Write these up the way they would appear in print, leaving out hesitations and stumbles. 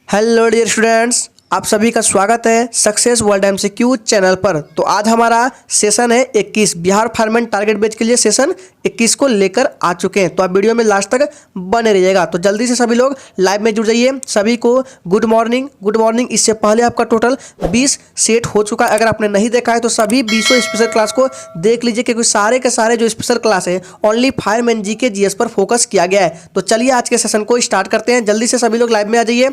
Hello dear students, आप सभी का स्वागत है सक्सेस वर्ल्ड एमसीक्यू चैनल पर। तो आज हमारा सेशन है 21 बिहार फायरमैन टारगेट बैच के लिए सेशन 21 को लेकर आ चुके हैं। तो आप वीडियो में लास्ट तक बने रहिएगा। तो जल्दी से सभी लोग लाइव में जुड़ जाइए। सभी को गुड मॉर्निंग। Good morning. इससे पहले आपका टोटल 20 सेट हो चुका है। अगर आपने नहीं देखा है तो सभी 20 स्पेशल क्लास को देख लीजिए, क्योंकि सारे के सारे जो स्पेशल क्लास है ओनली फायरमैन जीके जीएस पर फोकस किया गया है। तो चलिए आज के सेशन को स्टार्ट करते हैं। जल्दी से सभी लोग लाइव में आ जाइए।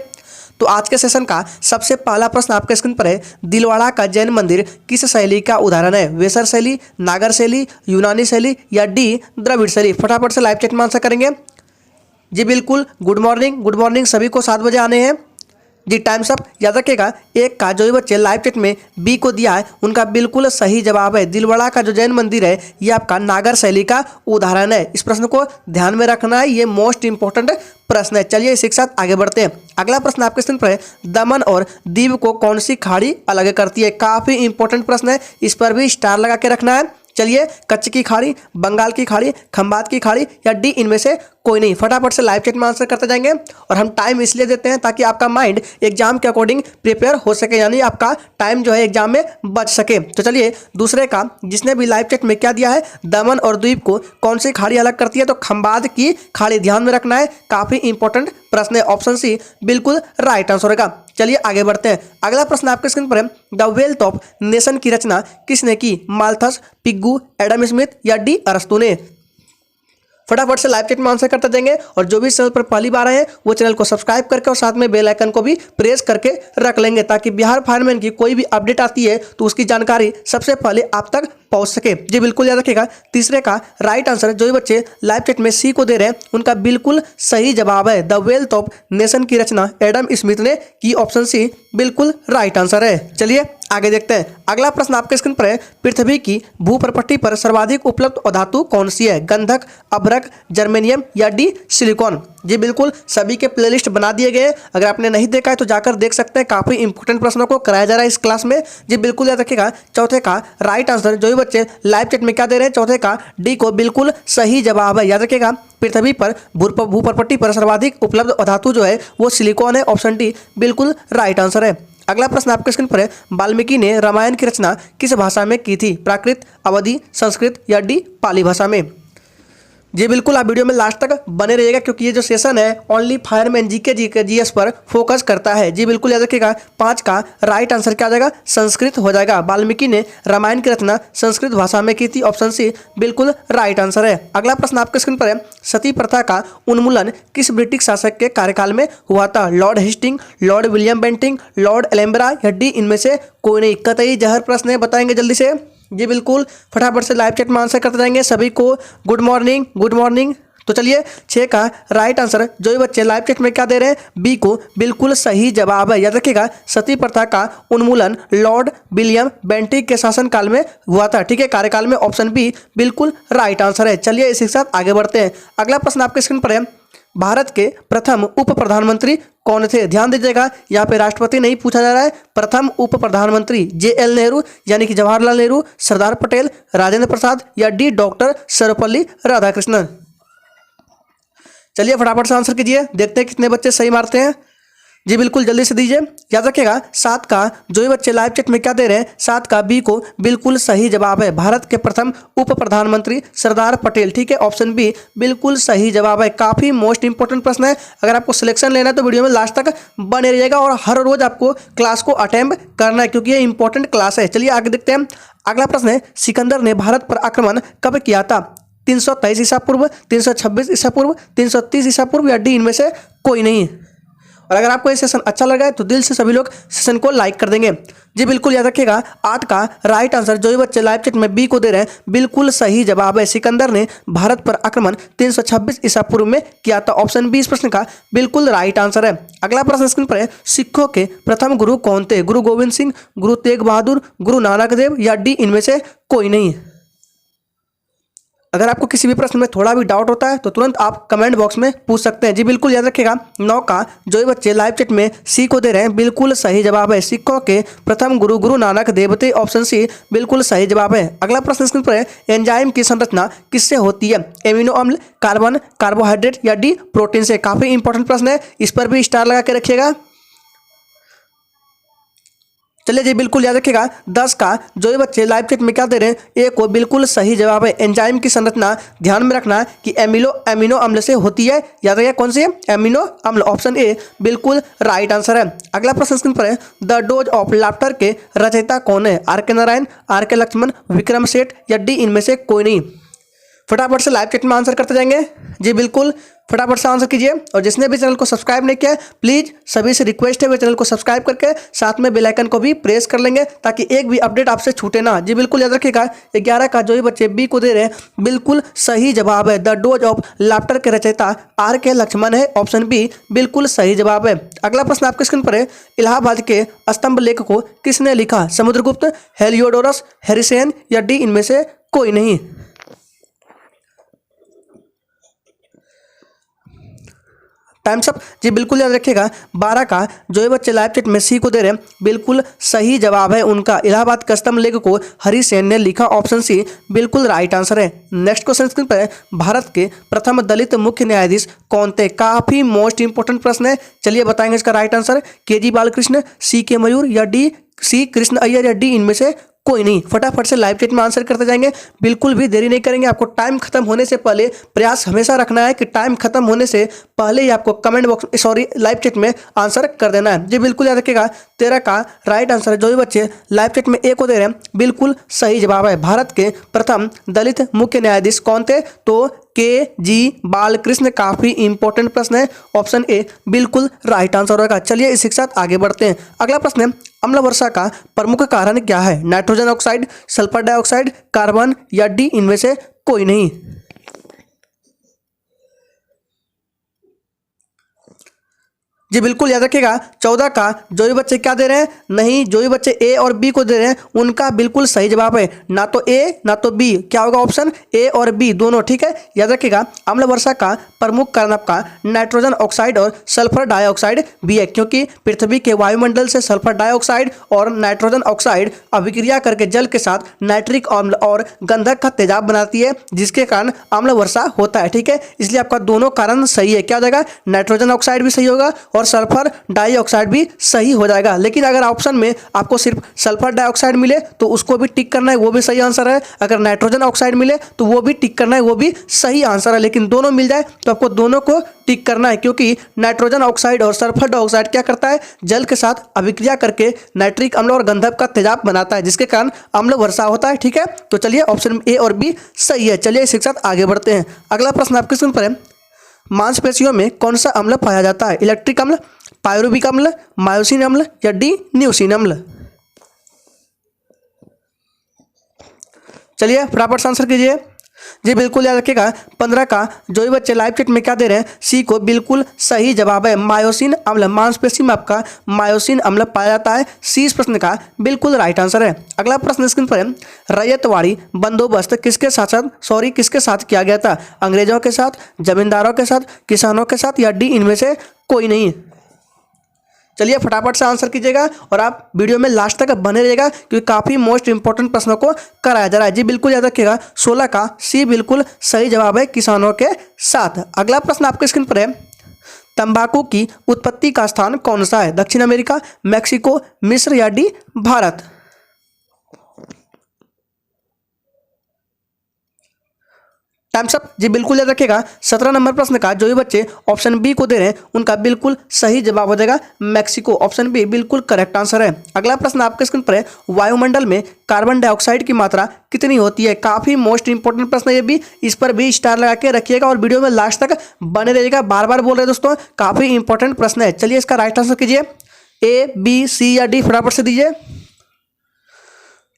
तो आज के सेशन का सबसे पहला प्रश्न आपके स्क्रीन पर है, दिलवाड़ा का जैन मंदिर किस शैली का उदाहरण है? वेसर शैली, नागर शैली, यूनानी शैली या डी द्रविड़ शैली? फटाफट से लाइव चैट में आंसर करेंगे। जी बिल्कुल, गुड मॉर्निंग। Good morning. सभी को 7 बजे आने हैं जी। Times up. याद रखिएगा, एक का जो बच्चे लाइव चैट में बी को दिया है उनका बिल्कुल सही जवाब है। दिलवाड़ा का जो जैन मंदिर है ये आपका नागर शैली का उदाहरण है। इस प्रश्न को ध्यान में रखना है, ये मोस्ट इंपॉर्टेंट प्रश्न है। चलिए इसी के साथ आगे बढ़ते हैं। अगला प्रश्न आपके स्क्रीन पर है, दमन और दीव को कौन सी खाड़ी अलग करती है? काफी इंपॉर्टेंट प्रश्न है, इस पर भी स्टार लगा के रखना है। चलिए, कच्छ की खाड़ी, बंगाल की खाड़ी, खंबात की खाड़ी या डी इनमें से कोई नहीं? फटाफट से लाइव चैट में आंसर करते जाएंगे। और हम टाइम इसलिए देते हैं ताकि आपका माइंड एग्जाम के अकॉर्डिंग प्रिपेयर हो सके, यानी आपका टाइम जो है एग्जाम में बच सके। तो चलिए, दूसरे का जिसने भी लाइव चैट में क्या दिया है, दमन और द्वीप को कौन सी खाड़ी अलग करती है? तो खंबात की खाड़ी। ध्यान में रखना है, काफी इंपॉर्टेंट प्रश्न है। ऑप्शन सी बिल्कुल राइट आंसर होगा। चलिए आगे बढ़ते हैं। अगला प्रश्न आपके स्क्रीन पर है, द वेल्थ ऑफ नेशन की रचना किसने की? माल्थस, पिग्गू, एडम स्मिथ या डी अरस्तू ने? फटाफट से लाइव चैट में आंसर करते जाएंगे। और जो भी चैनल पर पहली बार आए हैं वो चैनल को सब्सक्राइब करके और साथ में बेल आइकन को भी प्रेस करके रख लेंगे, ताकि बिहार फायरमैन की कोई भी अपडेट आती है तो उसकी जानकारी सबसे पहले आप तक पहुंच सके। जी बिल्कुल, याद रखिएगा, तीसरे का राइट आंसर जो भी बच्चे लाइव चैट में सी को दे रहे हैं उनका बिल्कुल सही जवाब है। द वेल्थ ऑफ नेशन की रचना एडम स्मिथ ने की। ऑप्शन सी बिल्कुल राइट आंसर है। चलिए आगे देखते हैं। अगला प्रश्न आपके स्क्रीन पर है, पृथ्वी की भूप्रपट्टी पर सर्वाधिक उपलब्ध धातु कौन सी है? गंधक, अभ्रक, जर्मेनियम या डी सिलिकॉन? जी बिल्कुल, सभी के प्लेलिस्ट बना दिए गए। अगर आपने नहीं देखा है तो जाकर देख सकते हैं। काफी इंपॉर्टेंट प्रश्नों को कराया जा रहा है इस क्लास में। जी बिल्कुल, याद रखिएगा, चौथे का राइट आंसर जो भी बच्चे लाइव चैट में क्या दे रहे हैं, चौथे का डी को बिल्कुल सही जवाब है। याद रखिएगा, पृथ्वी पर भूप्रपट्टी पर सर्वाधिक उपलब्ध धातु जो है वो सिलिकॉन है। ऑप्शन डी बिल्कुल राइट आंसर है। अगला प्रश्न आपके स्क्रीन पर है, वाल्मीकि ने रामायण की रचना किस भाषा में की थी? प्राकृत, अवधी, संस्कृत या डी पाली भाषा में? जी बिल्कुल, आप वीडियो में लास्ट तक बने रहिएगा, क्योंकि ये जो सेशन है ओनली फायरमैन जीके जीएस पर फोकस करता है। जी बिल्कुल, याद रखिएगा, 5 का राइट आंसर क्या आ जाएगा? संस्कृत हो जाएगा। वाल्मीकि ने रामायण की रचना संस्कृत भाषा में की थी। ऑप्शन सी बिल्कुल राइट आंसर है। अगला प्रश्न आपके स्क्रीन पर है, सती प्रथा का उन्मूलन किस ब्रिटिश शासक के कार्यकाल में हुआ था? Lord Hasting, Lord William Bentinck, Lord Ellenborough या डी इनमें से कोई नहीं? कतई जहर प्रश्न है, बताएंगे जल्दी से। जी बिल्कुल, फटाफट से लाइव चैट में आंसर करते जाएंगे। सभी को गुड मॉर्निंग। Good morning. तो चलिए, 6 का राइट आंसर जो भी बच्चे लाइव चैट में क्या दे रहे हैं, बी को बिल्कुल सही जवाब है। याद रखिएगा, सती प्रथा का उन्मूलन लॉर्ड विलियम बेंटिक के शासनकाल में हुआ था। ठीक है, कार्यकाल में। ऑप्शन बी बिल्कुल राइट आंसर है। चलिए इसी के साथ आगे बढ़ते हैं। अगला प्रश्न आपके स्क्रीन पर है, भारत के प्रथम उप प्रधानमंत्री कौन थे? ध्यान दीजिएगा, यहाँ पे राष्ट्रपति नहीं पूछा जा रहा है। प्रथम उप प्रधानमंत्री JL नेहरू यानी कि जवाहरलाल नेहरू, सरदार पटेल, राजेंद्र प्रसाद या डी डॉक्टर सर्वपल्ली राधाकृष्णन? चलिए फटाफट से आंसर कीजिए, देखते हैं कितने बच्चे सही मारते हैं। जी बिल्कुल, जल्दी से दीजिए। याद रखिएगा, 7 का जो भी बच्चे लाइव चैट में क्या दे रहे हैं, 7 का बी को बिल्कुल सही जवाब है। भारत के प्रथम उप प्रधानमंत्री सरदार पटेल। ठीक है, ऑप्शन बी बिल्कुल सही जवाब है। काफी मोस्ट इंपॉर्टेंट प्रश्न है। अगर आपको सिलेक्शन लेना है तो वीडियो में लास्ट तक बने रहिएगा और हर रोज आपको क्लास को अटेम्प्ट करना है, क्योंकि ये इंपॉर्टेंट क्लास है। चलिए आगे देखते हैं। अगला प्रश्न है, सिकंदर ने भारत पर आक्रमण कब किया था? 323 ईसा पूर्व, 326 ईसा पूर्व, 330 ईसा पूर्व या डी इनमें से कोई नहीं? और अगर आपको ये सेशन अच्छा लगा है तो दिल से सभी लोग सेशन को लाइक कर देंगे। जी बिल्कुल, याद रखिएगा, 8 का राइट आंसर जो भी बच्चे लाइव चैट में बी को दे रहे हैं बिल्कुल सही जवाब है। सिकंदर ने भारत पर आक्रमण 326 ईसा पूर्व में किया था। ऑप्शन बी इस प्रश्न का बिल्कुल राइट आंसर है। अगला प्रश्न स्क्रीन पर है, सिखों के प्रथम गुरु कौन थे? गुरु गोविंद सिंह, गुरु तेग बहादुर, गुरु नानक देव या डी इनमें से कोई नहीं? अगर आपको किसी भी प्रश्न में थोड़ा भी डाउट होता है तो तुरंत आप कमेंट बॉक्स में पूछ सकते हैं। जी बिल्कुल, याद रखिएगा, 9 का जो भी बच्चे लाइव चैट में सी को दे रहे हैं बिल्कुल सही जवाब है। सिखों के प्रथम गुरु गुरु नानक देव थे। ऑप्शन सी बिल्कुल सही जवाब है। अगला प्रश्न स्क्रीन पर है, एंजाइम की संरचना किससे होती है? एमिनो अम्ल, कार्बन, कार्बोहाइड्रेट या डी प्रोटीन से? काफी इंपॉर्टेंट प्रश्न है, इस पर भी स्टार लगा के रखिएगा। चलिए जी बिल्कुल याद रखिएगा 10 का जो ये बच्चे लाइव चैट में क्या दे रहे हैं, ए को बिल्कुल सही जवाब है। एंजाइम की संरचना ध्यान में रखना कि एमिनो अम्ल से होती है। याद रखिएगा कौन सी है, एमिनो अम्ल। ऑप्शन ए बिल्कुल राइट आंसर है। अगला प्रश्न स्क्रीन पर है, द डोज ऑफ लाफ्टर के रचयिता कौन है? आर के नारायण, आर के लक्ष्मण, विक्रम सेठ या डी इनमें से कोई नहीं? फटाफट से लाइव चैट में आंसर करते जाएंगे जी बिल्कुल, फटाफट से आंसर कीजिए। और जिसने भी चैनल को सब्सक्राइब नहीं किया प्लीज़ सभी से रिक्वेस्ट है वे चैनल को सब्सक्राइब करके साथ में बेल आइकन को भी प्रेस कर लेंगे ताकि एक भी अपडेट आपसे छूटे ना। जी बिल्कुल याद रखिएगा 11 का जो ये बच्चे बी को दे रहे हैं बिल्कुल सही जवाब है। द डोज ऑफ लाफ्टर के रचयिता आर के लक्ष्मण है। ऑप्शन बी बिल्कुल सही जवाब है। अगला प्रश्न आपके स्क्रीन पर है, इलाहाबाद के स्तंभ लेख को किसने लिखा? समुद्रगुप्त, हेलियोडोरस, हेरिसेन या डी इनमें से कोई नहीं? Times up. जी बिल्कुल याद रखिएगा 12 का जो ये बच्चे लाइव चैट में सी को दे रहे हैं बिल्कुल सही जवाब है उनका। इलाहाबाद का स्तंभ लेख को हरिसेन ने लिखा। ऑप्शन सी बिल्कुल राइट आंसर है। नेक्स्ट क्वेश्चन स्क्रीन पर है, भारत के प्रथम दलित मुख्य न्यायाधीश कौन थे? काफी मोस्ट इंपोर्टेंट प्रश्न है। चलिए बताएंगे इसका राइट आंसर। के जी बालकृष्ण, सी के मयूर या डी सी कृष्ण अय्यर या डी इनमें से कोई नहीं? फटाफट से लाइव चैट में आंसर करते जाएंगे, बिल्कुल भी देरी नहीं करेंगे। आपको टाइम खत्म होने से पहले प्रयास हमेशा रखना है कि टाइम खत्म होने से पहले ही आपको कमेंट बॉक्स लाइव चैट में आंसर कर देना है। जी बिल्कुल याद रखिएगा 13 का राइट आंसर जो भी बच्चे लाइव चैट में ए को दे रहे हैं बिल्कुल सही जवाब है। भारत के प्रथम दलित मुख्य न्यायाधीश कौन थे? तो के जी बालकृष्ण। काफी इंपॉर्टेंट प्रश्न है। ऑप्शन ए बिल्कुल राइट आंसर होगा। चलिए इसी के साथ आगे बढ़ते हैं। अगला प्रश्न है, अम्ल वर्षा का प्रमुख कारण क्या है? Nitrogen oxide, sulphur dioxide, carbon या डी इनमें से कोई नहीं? जी बिल्कुल याद रखिएगा 14 का जो भी बच्चे क्या दे रहे हैं, नहीं जो भी बच्चे ए और बी को दे रहे हैं उनका बिल्कुल सही जवाब है। ना तो ए ना तो बी, क्या होगा ऑप्शन ए और बी दोनों, ठीक है। याद रखिएगा अम्ल वर्षा का प्रमुख कारण आपका नाइट्रोजन ऑक्साइड और सल्फर डाइऑक्साइड भी है, क्योंकि पृथ्वी के वायुमंडल से सल्फर डाइऑक्साइड और नाइट्रोजन ऑक्साइड अभिक्रिया करके जल के साथ नाइट्रिक अम्ल और गंधक का तेजाब बनाती है, जिसके कारण अम्ल वर्षा होता है, ठीक है। इसलिए आपका दोनों कारण सही है। क्या हो जाएगा, नाइट्रोजन ऑक्साइड भी सही होगा और सल्फर डाइऑक्साइड भी सही हो जाएगा। लेकिन अगर ऑप्शन में आपको सिर्फ सल्फर डाइऑक्साइड मिले तो उसको भी टिक करना है, वो भी सही आंसर है। अगर नाइट्रोजन ऑक्साइड मिले तो वो भी टिक करना है, वो भी सही आंसर है। लेकिन दोनों मिल जाए तो आपको दोनों को टिक करना है, क्योंकि नाइट्रोजन ऑक्साइड और सल्फर डाइऑक्साइड क्या करता है, जल के साथ अभिक्रिया करके नाइट्रिक अम्ल और गंधक का तेजाब बनाता है, जिसके कारण अम्ल वर्षा होता है, ठीक है। तो चलिए ऑप्शन ए और बी सही है। चलिए इसी के साथ आगे बढ़ते हैं। अगला प्रश्न आपके स्क्रीन पर है, मांसपेशियों में कौन सा अम्ल पाया जाता है? इलेक्ट्रिक अम्ल, पायरुविक अम्ल, मायोसिन अम्ल या डी न्यूसिन अम्ल? चलिए फटाफट से आंसर कीजिए। जी बिल्कुल याद रखिएगा 15 का जो भी बच्चे लाइव चैट में क्या दे रहे हैं, सी को बिल्कुल सही जवाब है। मायोसिन अम्ल, मांसपेशी में आपका मायोसिन अम्ल पाया जाता है। सी इस प्रश्न का बिल्कुल राइट आंसर है। अगला प्रश्न स्क्रीन पर है, रैयतवाड़ी बंदोबस्त किसके साथ किया गया था? अंग्रेजों के साथ, जमींदारों के साथ, किसानों के साथ या डी इनमें से कोई नहीं? चलिए फटाफट से आंसर कीजिएगा और आप वीडियो में लास्ट तक बने रहिएगा, क्योंकि काफ़ी मोस्ट इंपॉर्टेंट प्रश्नों को कराया जा रहा है। जी बिल्कुल याद रखिएगा 16 का सी बिल्कुल सही जवाब है, किसानों के साथ। अगला प्रश्न आपके स्क्रीन पर है, तंबाकू की उत्पत्ति का स्थान कौन सा है? दक्षिण अमेरिका, मैक्सिको, मिस्र या डी भारत? Time's up. जी बिल्कुल याद रखिएगा 17 नंबर प्रश्न का जो भी बच्चे ऑप्शन बी को दे रहे हैं उनका बिल्कुल सही जवाब हो जाएगा मैक्सिको। ऑप्शन बी बिल्कुल करेक्ट आंसर है। अगला प्रश्न आपके स्क्रीन पर है, वायुमंडल में कार्बन डाइऑक्साइड की मात्रा कितनी होती है? काफी मोस्ट इंपॉर्टेंट प्रश्न है ये भी, इस पर भी स्टार लगा के रखिएगा और वीडियो में लास्ट तक बने रहिएगा। बार बार बोल रहे हैं दोस्तों, काफी इंपॉर्टेंट प्रश्न है। चलिए इसका राइट आंसर कीजिए, ए बी सी या डी, फटाफट से दीजिए।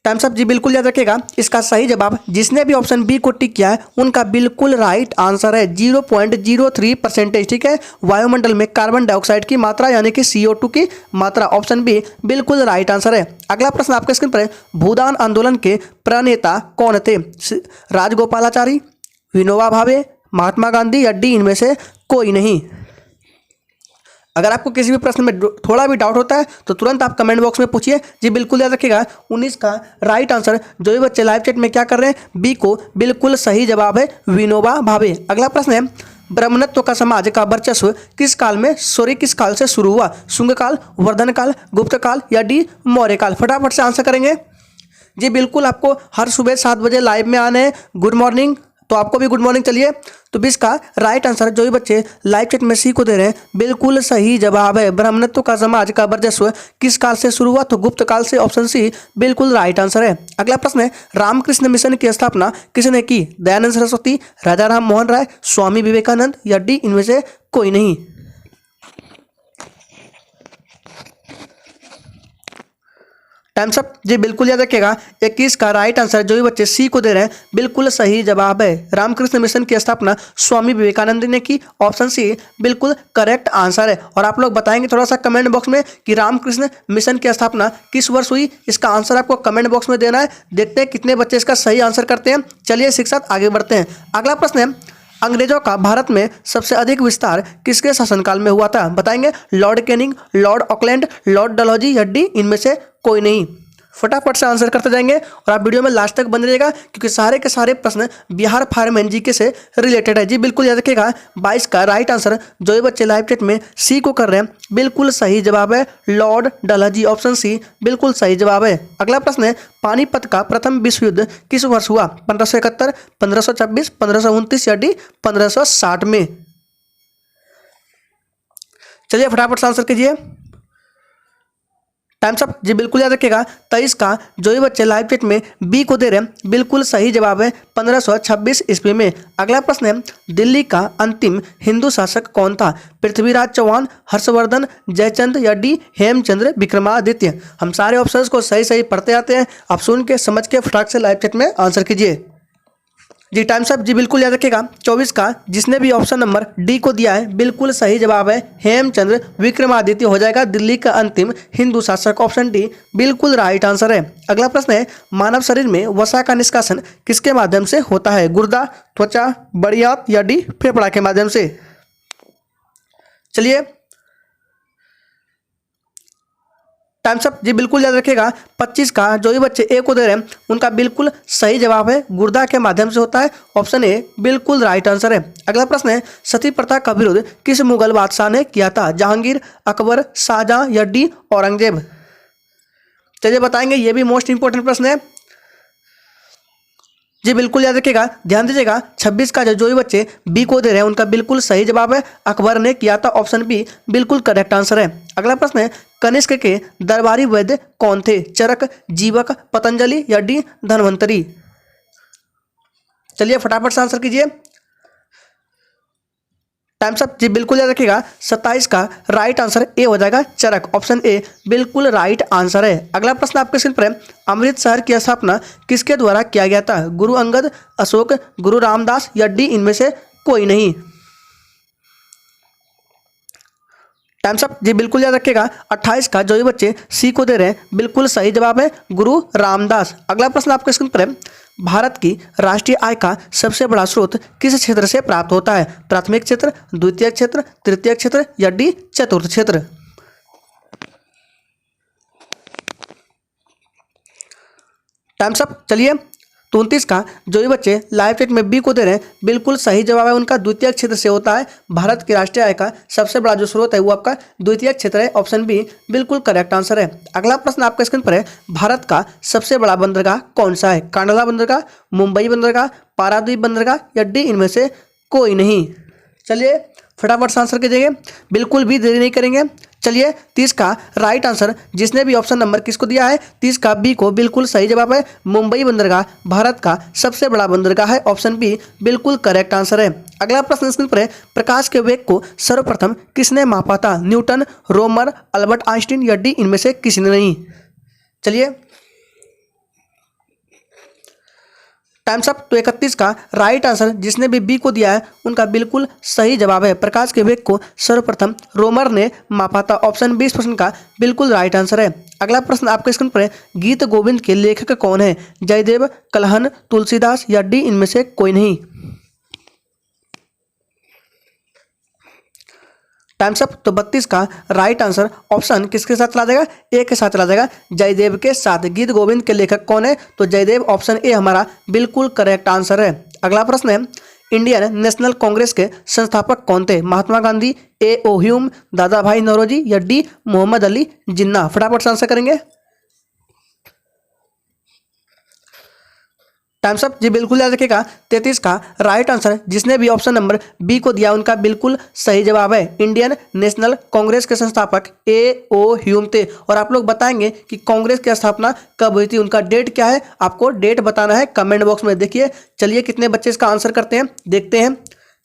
Times up. जी बिल्कुल याद रखिएगा इसका सही जवाब, जिसने भी ऑप्शन बी को टिक किया है उनका बिल्कुल राइट आंसर है। 0.03%, ठीक है। वायुमंडल में कार्बन डाइऑक्साइड की मात्रा यानी कि CO2 की मात्रा, ऑप्शन बी बिल्कुल राइट आंसर है। अगला प्रश्न आपके स्क्रीन पर है, भूदान आंदोलन के प्रणेता कौन थे? राजगोपालाचारी, विनोबा भावे, महात्मा गांधी या डी इनमें से कोई नहीं? अगर आपको किसी भी प्रश्न में थोड़ा भी डाउट होता है तो तुरंत आप कमेंट बॉक्स में पूछिए। जी बिल्कुल याद रखिएगा 19 का राइट आंसर जो भी बच्चे लाइव चैट में क्या कर रहे हैं, बी को बिल्कुल सही जवाब है, विनोबा भावे। अगला प्रश्न है, ब्राह्मणत्व का समाज का वर्चस्व किस काल से शुरू हुआ? शुंग काल, वर्धन काल, गुप्त काल या डी मौर्य काल? फटाफट से आंसर करेंगे जी। बिल्कुल आपको हर सुबह 7 बजे लाइव में आना है। गुड मॉर्निंग, तो आपको भी गुड मॉर्निंग। चलिए, तो 20 का राइट आंसर जो भी बच्चे लाइव चैट में सी को दे रहे हैं बिल्कुल सही जवाब है। ब्राह्मणत्व का समाज का वर्चस्व किस काल से शुरू हुआ? तो गुप्त काल से, ऑप्शन सी बिल्कुल राइट आंसर है। अगला प्रश्न है, रामकृष्ण मिशन की स्थापना किसने की? दयानंद सरस्वती, राजा राम मोहन राय, स्वामी विवेकानंद या डी इनमें से कोई नहीं? टाइम्स अप जी। बिल्कुल याद रखिएगा, 21 का राइट आंसर जो भी बच्चे सी को दे रहे हैं बिल्कुल सही जवाब है। रामकृष्ण मिशन की स्थापना स्वामी विवेकानंद ने की, ऑप्शन सी बिल्कुल करेक्ट आंसर है। और आप लोग बताएंगे थोड़ा सा कमेंट बॉक्स में कि रामकृष्ण मिशन की स्थापना किस वर्ष हुई। इसका आंसर आपको कमेंट बॉक्स में देना है। देखते हैं कितने बच्चे इसका सही आंसर करते हैं। चलिए इसी के साथ आगे बढ़ते हैं। अगला प्रश्न है, अंग्रेजों का भारत में सबसे अधिक विस्तार किसके शासनकाल में हुआ था? बताएंगे Lord Canning, Lord Auckland, Lord Dalhousie या डी इनमें से कोई नहीं? फटाफट से आंसर करते जाएंगे और आप वीडियो में लास्ट तक बने रहिएगा क्योंकि सारे के सारे प्रश्न बिहार फार्म एनजीके से रिलेटेड है जी। बिल्कुल याद रखिएगा, 22 का राइट आंसर जो ये बच्चे लाइव चैट में सी को कर रहे हैं बिल्कुल सही जवाब है, लॉर्ड डलहौजी, ऑप्शन सी बिल्कुल सही जवाब है। अगला प्रश्न है, पानीपत का प्रथम विश्व युद्ध किस वर्ष हुआ? 1571, 1526, 1529 या डी 1560 में? चलिए फटाफट से आंसर कीजिए। टाइम्स अप जी। बिल्कुल याद रखिएगा, 23 का जो भी बच्चे लाइव चैट में बी को दे रहे हैं बिल्कुल सही जवाब है, 1526 ईस्वी में। अगला प्रश्न है, दिल्ली का अंतिम हिंदू शासक कौन था? पृथ्वीराज चौहान, हर्षवर्धन, जयचंद या डी हेमचंद्र विक्रमादित्य? हम सारे ऑप्शंस को सही सही पढ़ते आते हैं, आप सुन के समझ के फटाक से लाइव चैट में आंसर कीजिए जी। टाइम्स अप जी। बिल्कुल याद रखिएगा, 24 का जिसने भी ऑप्शन नंबर डी को दिया है बिल्कुल सही जवाब है, हेमचंद्र विक्रमादित्य हो जाएगा दिल्ली का अंतिम हिंदू शासक, ऑप्शन डी बिल्कुल राइट आंसर है। अगला प्रश्न है, मानव शरीर में वसा का निष्कासन किसके माध्यम से होता है? गुर्दा, त्वचा, बड़ी आंत या डी फेफड़ा के माध्यम से? चलिए टाइम्स अप जी। बिल्कुल याद रखिएगा, 25 का जो भी बच्चे ए को दे रहे हैं उनका बिल्कुल सही जवाब है, गुर्दा के माध्यम से होता है, ऑप्शन ए बिल्कुल राइट आंसर है। अगला प्रश्न है, सती प्रथा का विरोध किस मुगल बादशाह ने किया था? जहांगीर, अकबर, शाहजहां या डी औरंगजेब? चलिए बताएंगे, ये भी मोस्ट इंपोर्टेंट प्रश्न है जी। बिल्कुल याद रखिएगा, ध्यान दीजिएगा, 26 का जो भी बच्चे बी को दे रहे हैं उनका बिल्कुल सही जवाब है, अकबर ने किया था, ऑप्शन बी बिल्कुल करेक्ट आंसर है। अगला प्रश्न है, कनिष्क के दरबारी वैद्य कौन थे? चरक, जीवक, पतंजलि या डी धन्वंतरी? चलिए फटाफट से आंसर कीजिए। टाइम्स अप जी। बिल्कुल याद रखिएगा, 27 का राइट आंसर ए हो जाएगा, चरक, ऑप्शन ए बिल्कुल राइट आंसर है। अगला प्रश्न आपके स्क्रीन पर है, अमृतसर की स्थापना किसके द्वारा किया गया था? गुरु अंगद, अशोक, गुरु रामदास या डी इनमें से कोई नहीं? टाइम्स अप जी। बिल्कुल याद रखिएगा, 28 का जो भी बच्चे सी को दे रहे हैं बिल्कुल सही जवाब है, गुरु रामदास। अगला प्रश्न आपके स्क्रीन पर है, भारत की राष्ट्रीय आय का सबसे बड़ा स्रोत किस क्षेत्र से प्राप्त होता है? प्राथमिक क्षेत्र, द्वितीय क्षेत्र, तृतीय क्षेत्र या डी चतुर्थ क्षेत्र? Times up. चलिए 29 का जो भी बच्चे लाइव चैट में बी को दे रहे हैं बिल्कुल सही जवाब है, उनका द्वितीय क्षेत्र से होता है। भारत की राष्ट्रीय आय का सबसे बड़ा जो स्रोत है वो आपका द्वितीय क्षेत्र है, ऑप्शन बी बिल्कुल करेक्ट आंसर है। अगला प्रश्न आपके स्क्रीन पर है, भारत का सबसे बड़ा बंदरगाह कौन सा है? कांडला बंदरगाह, मुंबई बंदरगाह, पारादीप बंदरगाह या डी इनमें से कोई नहीं? चलिए फटाफट से आंसर कीजिएगा, बिल्कुल भी देरी नहीं करेंगे। चलिए 30 का राइट आंसर जिसने भी ऑप्शन नंबर किसको दिया है, 30 का बी को बिल्कुल सही जवाब है, मुंबई बंदरगाह भारत का सबसे बड़ा बंदरगाह है, ऑप्शन बी बिल्कुल करेक्ट आंसर है। अगला प्रश्न स्क्रीन पर है, प्रकाश के वेग को सर्वप्रथम किसने मापा था? न्यूटन, रोमर, अल्बर्ट आइंस्टीन या डी इनमें से किसी ने नहीं? चलिए टाइम्स अप। तो 31 का राइट आंसर जिसने भी बी को दिया है उनका बिल्कुल सही जवाब है, प्रकाश के वेग को सर्वप्रथम रोमर ने मापा था, ऑप्शन 20 प्रश्न का बिल्कुल राइट आंसर है। अगला प्रश्न आपके स्क्रीन पर है, गीत गोविंद के लेखक कौन है? जयदेव, कलहन, तुलसीदास या डी इनमें से कोई नहीं? Times up. तो 32 का राइट आंसर ऑप्शन किसके साथ चला जाएगा? ए के साथ चला जाएगा, जयदेव के साथ। गीत गोविंद के लेखक कौन है? तो जयदेव, ऑप्शन ए हमारा बिल्कुल करेक्ट आंसर है। अगला प्रश्न है, इंडियन नेशनल कांग्रेस के संस्थापक कौन थे? महात्मा गांधी, ए ओ ह्यूम, दादा भाई नौरोजी या डी मोहम्मद अली जिन्ना? फटाफट से आंसर करेंगे। Times up. जी बिल्कुल याद रखिएगा 33 का राइट आंसर जिसने भी ऑप्शन नंबर बी को दिया उनका बिल्कुल सही जवाब है इंडियन नेशनल कांग्रेस के संस्थापक ए ओ ह्यूम थे। और आप लोग बताएंगे कि कांग्रेस की स्थापना कब हुई थी, उनका डेट क्या है, आपको डेट बताना है कमेंट बॉक्स में। देखिए चलिए कितने बच्चे इसका आंसर करते हैं, देखते हैं।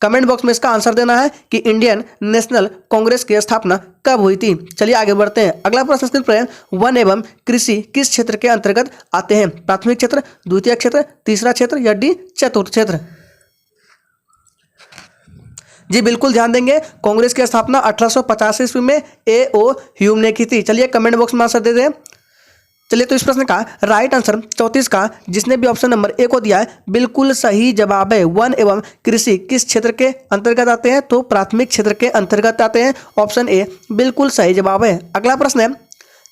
कमेंट बॉक्स में इसका आंसर देना है कि इंडियन नेशनल कांग्रेस की स्थापना कब हुई थी। चलिए आगे बढ़ते हैं। अगला प्रश्न स्क्रीन पर है, वन एवं कृषि किस क्षेत्र के अंतर्गत आते हैं? प्राथमिक क्षेत्र, द्वितीय क्षेत्र, तीसरा क्षेत्र या डी चतुर्थ क्षेत्र? जी बिल्कुल ध्यान देंगे, कांग्रेस की स्थापना 1885 ईस्वी में ए ओ ह्यूम ने की थी। चलिए कमेंट बॉक्स में आंसर दे दें। चलिए तो इस प्रश्न का राइट आंसर 34 का जिसने भी ऑप्शन नंबर ए को दिया है बिल्कुल सही जवाब है। वन एवं कृषि किस क्षेत्र के अंतर्गत आते हैं? तो प्राथमिक क्षेत्र के अंतर्गत आते हैं। ऑप्शन ए बिल्कुल सही जवाब है। अगला प्रश्न है,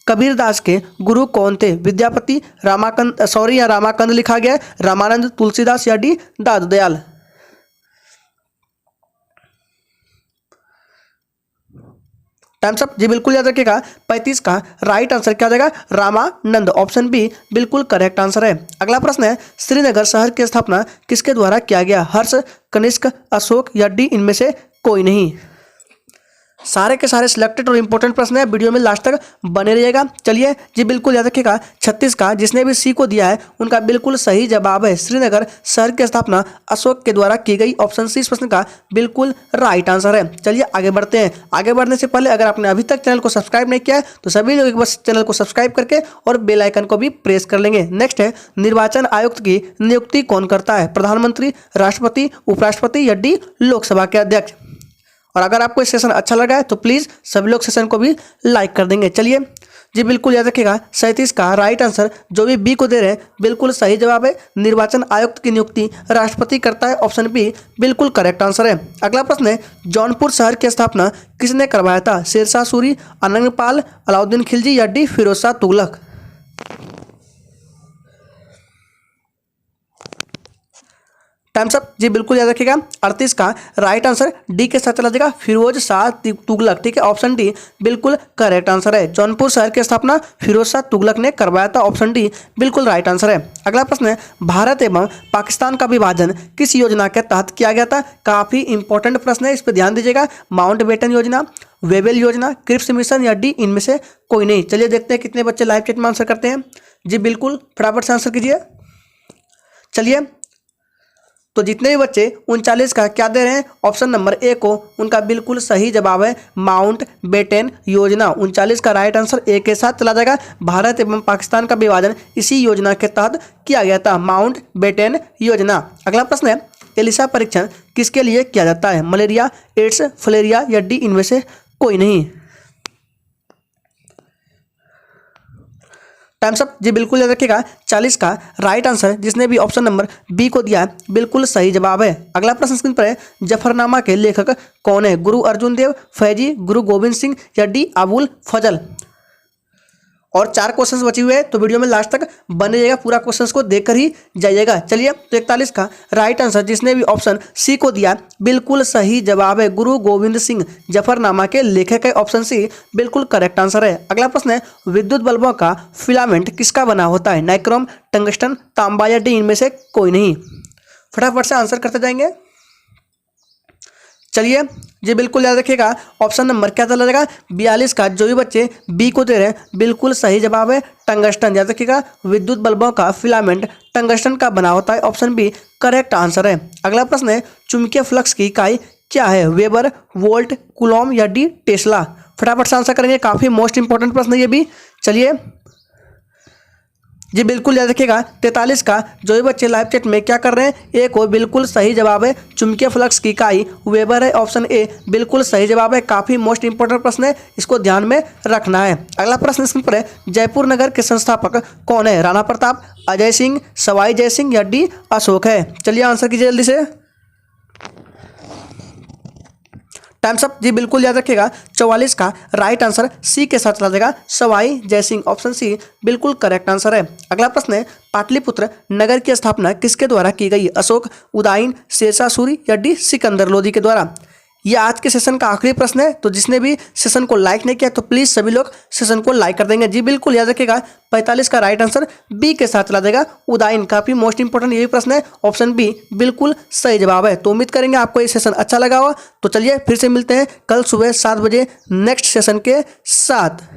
कबीरदास के गुरु कौन थे? विद्यापति, रामाकंद लिखा गया है, रामानंद, तुलसीदास या D Dadu Dayal? Time's up. जी बिल्कुल याद रखिएगा 35 का राइट आंसर क्या हो जाएगा? रामानंद। ऑप्शन बी बिल्कुल करेक्ट आंसर है। अगला प्रश्न है, श्रीनगर शहर की स्थापना किसके द्वारा किया गया? हर्ष, कनिष्क, अशोक या डी इनमें से कोई नहीं? सारे के सारे सिलेक्टेड और इंपॉर्टेंट प्रश्न है, वीडियो में लास्ट तक बने रहिएगा। चलिए जी बिल्कुल याद रखिएगा 36 का जिसने भी सी को दिया है उनका बिल्कुल सही जवाब है श्रीनगर शहर की स्थापना अशोक के द्वारा की गई। ऑप्शन सी इस प्रश्न का बिल्कुल राइट आंसर है। चलिए आगे बढ़ते हैं। आगे बढ़ने से पहले अगर आपने अभी तक चैनल को सब्सक्राइब नहीं किया है तो सभी लोग एक बार चैनल को सब्सक्राइब करके और बेल आइकन को भी प्रेस कर लेंगे। नेक्स्ट है, निर्वाचन आयुक्त की नियुक्ति कौन करता है? प्रधानमंत्री, राष्ट्रपति, उपराष्ट्रपति या डी लोकसभा के अध्यक्ष? और अगर आपको इस सेशन अच्छा लगा है तो प्लीज़ सभी लोग सेशन को भी लाइक कर देंगे। चलिए जी बिल्कुल याद रखिएगा 37 का राइट आंसर जो भी बी को दे रहे हैं बिल्कुल सही जवाब है। निर्वाचन आयुक्त की नियुक्ति राष्ट्रपति करता है। ऑप्शन बी बिल्कुल करेक्ट आंसर है। अगला प्रश्न है, जौनपुर शहर की स्थापना किसने करवाया था? शेरशाह सूरी, अनंगपाल, अलाउद्दीन खिलजी या D Firoz Shah Tughlaq? Time's up. जी बिल्कुल याद रखिएगा 38 का राइट आंसर डी के साथ चला जाएगा फिरोज शाह तुगलक। ठीक है, ऑप्शन डी बिल्कुल करेक्ट आंसर है। जौनपुर शहर की स्थापना फिरोज शाह तुगलक ने करवाया था। ऑप्शन डी बिल्कुल राइट आंसर है। अगला प्रश्न है, भारत एवं पाकिस्तान का विभाजन किस योजना के तहत किया गया था? काफी इंपॉर्टेंट प्रश्न है, इस पर ध्यान दीजिएगा। माउंटबेटन योजना, वेबल योजना, क्रिप्स मिशन या डी इनमें से कोई नहीं? चलिए देखते हैं कितने बच्चे लाइव चैट में आंसर करते हैं। जी बिल्कुल फटाफट से आंसर कीजिए। चलिए तो जितने भी बच्चे 39 का क्या दे रहे हैं? ऑप्शन नंबर ए को उनका बिल्कुल सही जवाब है माउंट बेटन योजना। 39 का राइट आंसर ए के साथ चला जाएगा। भारत एवं पाकिस्तान का विभाजन इसी योजना के तहत किया गया था, माउंट बेटन योजना। अगला प्रश्न है, एलिसा परीक्षण किसके लिए किया जाता है? मलेरिया, एड्स, फलेरिया या डी इनमें से कोई नहीं? Times up. जी बिल्कुल याद रखिएगा 40 का राइट आंसर जिसने भी ऑप्शन नंबर बी को दिया है बिल्कुल सही जवाब है। अगला प्रश्न स्क्रीन पर है, जफरनामा के लेखक कौन है? गुरु अर्जुन देव, फैजी, गुरु गोविंद सिंह या डी अबुल फजल? और 4 क्वेश्चंस बचे हुए हैं तो वीडियो में लास्ट तक बने रहिएगा, पूरा क्वेश्चंस को देखकर ही जाइएगा। चलिए तो 41 का राइट आंसर जिसने भी ऑप्शन सी को दिया बिल्कुल सही जवाब है गुरु गोविंद सिंह जफरनामा के लेखक है। ऑप्शन सी बिल्कुल करेक्ट आंसर है। अगला प्रश्न है, विद्युत बल्बों का फिलामेंट किसका बना होता है? नाइक्रोम, टंगस्टन, तांबा या डी इनमें से कोई नहीं? फटाफट से आंसर करते जाएंगे। चलिए जी बिल्कुल याद रखिएगा ऑप्शन नंबर क्या चला जाएगा? 42 का जो भी बच्चे बी को दे रहे हैं बिल्कुल सही जवाब है टंगस्टन। याद रखिएगा विद्युत बल्बों का फिलामेंट टंगस्टन का बना होता है। ऑप्शन बी करेक्ट आंसर है। अगला प्रश्न है, चुंबकीय फ्लक्स की इकाई क्या है? वेबर, वोल्ट, कूलॉम या डी टेस्ला? फटाफट से आंसर करेंगे, काफी मोस्ट इंपॉर्टेंट प्रश्न है ये भी। चलिए जी बिल्कुल याद रखिएगा 43 का जो भी बच्चे लाइव चैट में क्या कर रहे हैं? ए को बिल्कुल सही जवाब है चुंबकीय फ्लक्स की इकाई वेबर है। ऑप्शन ए बिल्कुल सही जवाब है। काफी मोस्ट इंपॉर्टेंट प्रश्न है, इसको ध्यान में रखना है। अगला प्रश्न स्क्रीन पर है, जयपुर नगर के संस्थापक कौन है? राणा प्रताप, अजय सिंह, सवाई जय सिंह या डी अशोक है? चलिए आंसर कीजिए जल्दी से। टाइम्स अप जी, बिल्कुल याद रखिएगा। 44 का राइट आंसर सी के साथ चला जाएगा, सवाई जयसिंह, ऑप्शन सी बिल्कुल करेक्ट आंसर है। अगला प्रश्न है, पाटलिपुत्र नगर की स्थापना किसके द्वारा की गई? अशोक, उदयन, शेरशाह सूरी या डी सिकंदर लोधी के द्वारा? ये आज के सेशन का आखिरी प्रश्न है, तो जिसने भी सेशन को लाइक नहीं किया तो प्लीज सभी लोग सेशन को लाइक कर देंगे। जी बिल्कुल याद रखिएगा, 45 का राइट आंसर बी के साथ चला जाएगा, उदयन। काफी मोस्ट इंपोर्टेंट यही प्रश्न है, ऑप्शन बी बिल्कुल सही जवाब है। तो उम्मीद करेंगे आपको ये सेशन अच्छा लगा होगा। तो चलिए फिर से मिलते हैं कल सुबह 7 बजे नेक्स्ट सेशन के साथ।